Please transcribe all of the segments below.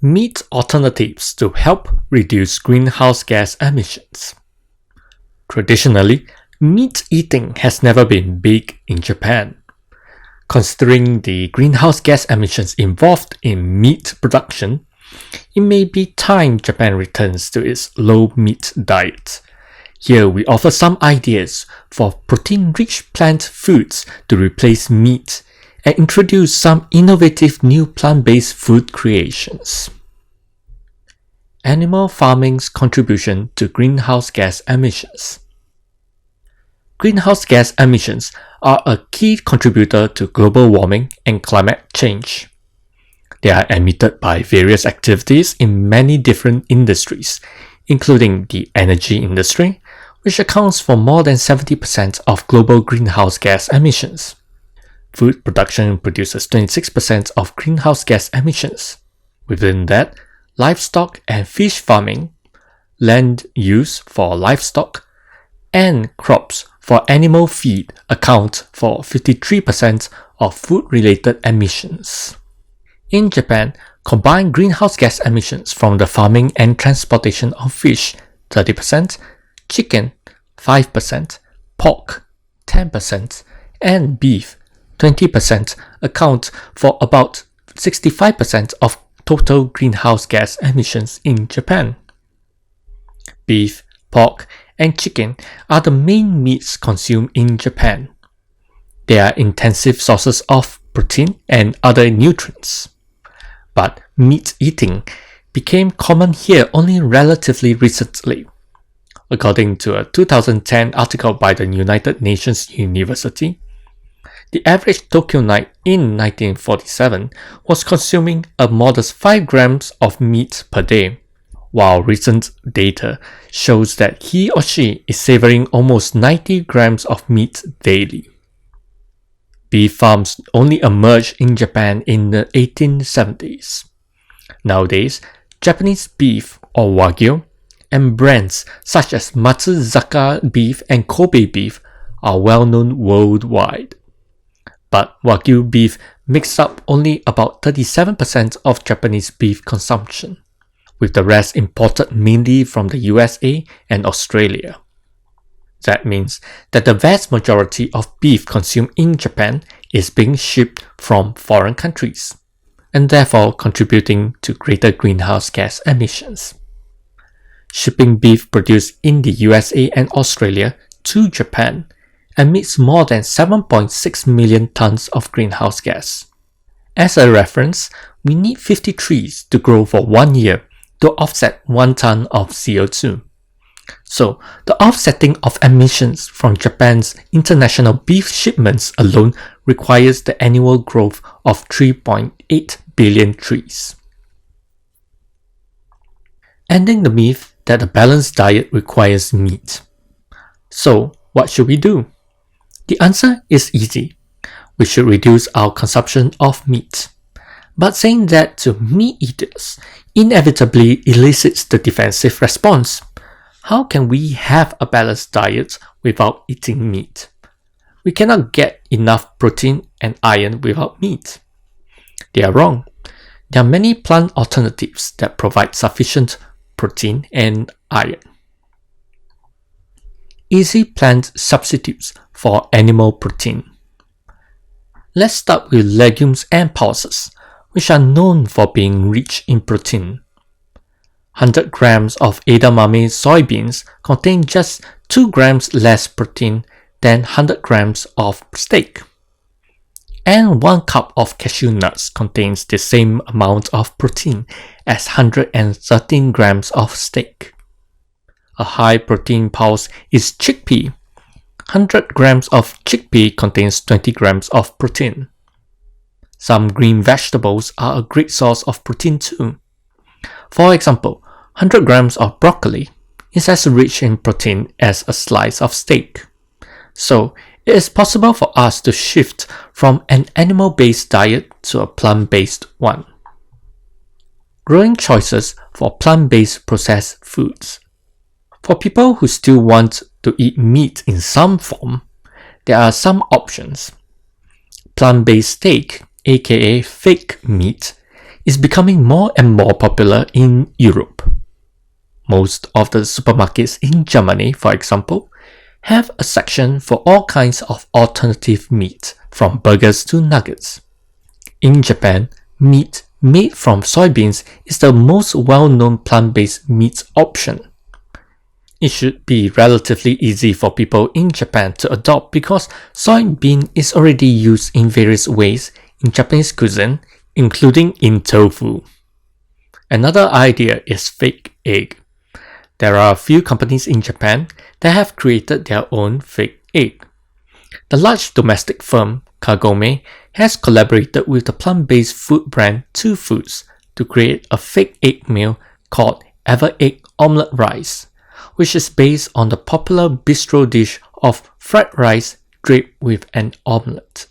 meat alternatives to help reduce greenhouse gas emissions. Traditionally, meat eating has never been big in Japan. Considering the greenhouse gas emissions involved in meat production, it may be time Japan returns to its low-meat diet. Here we offer some ideas for protein-rich plant foods to replace meat and introduce some innovative new plant-based food creations. Animal farming's contribution to greenhouse gas emissions. Greenhouse gas emissions are a key contributor to global warming and climate change. They are emitted by various activities in many different industries, including the energy industry, which accounts for more than 70% of global greenhouse gas emissions. Food production produces 26% of greenhouse gas emissions. Within that, livestock and fish farming, land use for livestock, and crops for animal feed account for 53% of food-related emissions. In Japan, combined greenhouse gas emissions from the farming and transportation of fish 30%, chicken 5%, pork 10%, and beef 20% account for about 65% of total greenhouse gas emissions in Japan. Beef, pork, and chicken are the main meats consumed in Japan. They are intensive sources of protein and other nutrients. But meat eating became common here only relatively recently. According to a 2010 article by the United Nations University, the average Tokyoite in 1947 was consuming a modest 5 grams of meat per day, while recent data shows that he or she is savoring almost 90 grams of meat daily. Beef farms only emerged in Japan in the 1870s. Nowadays, Japanese beef or Wagyu and brands such as Matsuzaka beef and Kobe beef are well known worldwide. But Wagyu beef makes up only about 37% of Japanese beef consumption, with the rest imported mainly from the USA and Australia. That means that the vast majority of beef consumed in Japan is being shipped from foreign countries, and therefore contributing to greater greenhouse gas emissions. Shipping beef produced in the USA and Australia to Japan emits more than 7.6 million tons of greenhouse gas. As a reference, we need 50 trees to grow for 1 year to offset 1 ton of CO2. So, the offsetting of emissions from Japan's international beef shipments alone requires the annual growth of 3.8 billion trees. Ending the myth that a balanced diet requires meat. So, what should we do? The answer is easy. We should reduce our consumption of meat. But saying that to meat eaters inevitably elicits the defensive response. How can we have a balanced diet without eating meat? We cannot get enough protein and iron without meat. They are wrong. There are many plant alternatives that provide sufficient protein and iron. Easy plant substitutes for animal protein. Let's start with legumes and pulses, which are known for being rich in protein. 100 grams of edamame soybeans contain just 2 grams less protein than 100 grams of steak. And 1 cup of cashew nuts contains the same amount of protein as 113 grams of steak. A high protein pulse is chickpea. 100 grams of chickpea contains 20 grams of protein. Some green vegetables are a great source of protein too. For example, 100 grams of broccoli is as rich in protein as a slice of steak. So, it is possible for us to shift from an animal-based diet to a plant-based one. Growing choices for plant-based processed foods. For people who still want to eat meat in some form, there are some options. Plant-based steak, aka fake meat, is becoming more and more popular in Europe. Most of the supermarkets in Germany, for example, have a section for all kinds of alternative meat, from burgers to nuggets. In Japan, meat made from soybeans is the most well-known plant-based meat option. It should be relatively easy for people in Japan to adopt because soybean is already used in various ways in Japanese cuisine, including in tofu. Another idea is fake egg. There are a few companies in Japan that have created their own fake egg. The large domestic firm Kagome has collaborated with the plant-based food brand Two Foods to create a fake egg meal called Ever Egg Omelette Rice, which is based on the popular bistro dish of fried rice draped with an omelette.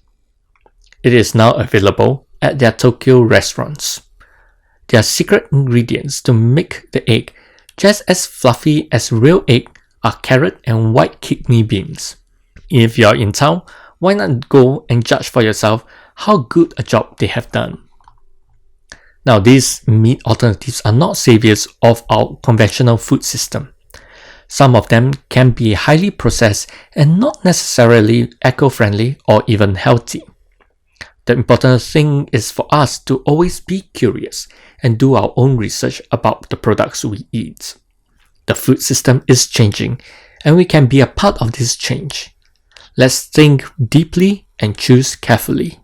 It is now available at their Tokyo restaurants. Their secret ingredients to make the egg just as fluffy as real egg are carrot and white kidney beans. If you're in town, why not go and judge for yourself how good a job they have done. Now, these meat alternatives are not saviors of our conventional food system. Some of them can be highly processed and not necessarily eco-friendly or even healthy. The important thing is for us to always be curious and do our own research about the products we eat. The food system is changing, and we can be a part of this change. Let's think deeply and choose carefully.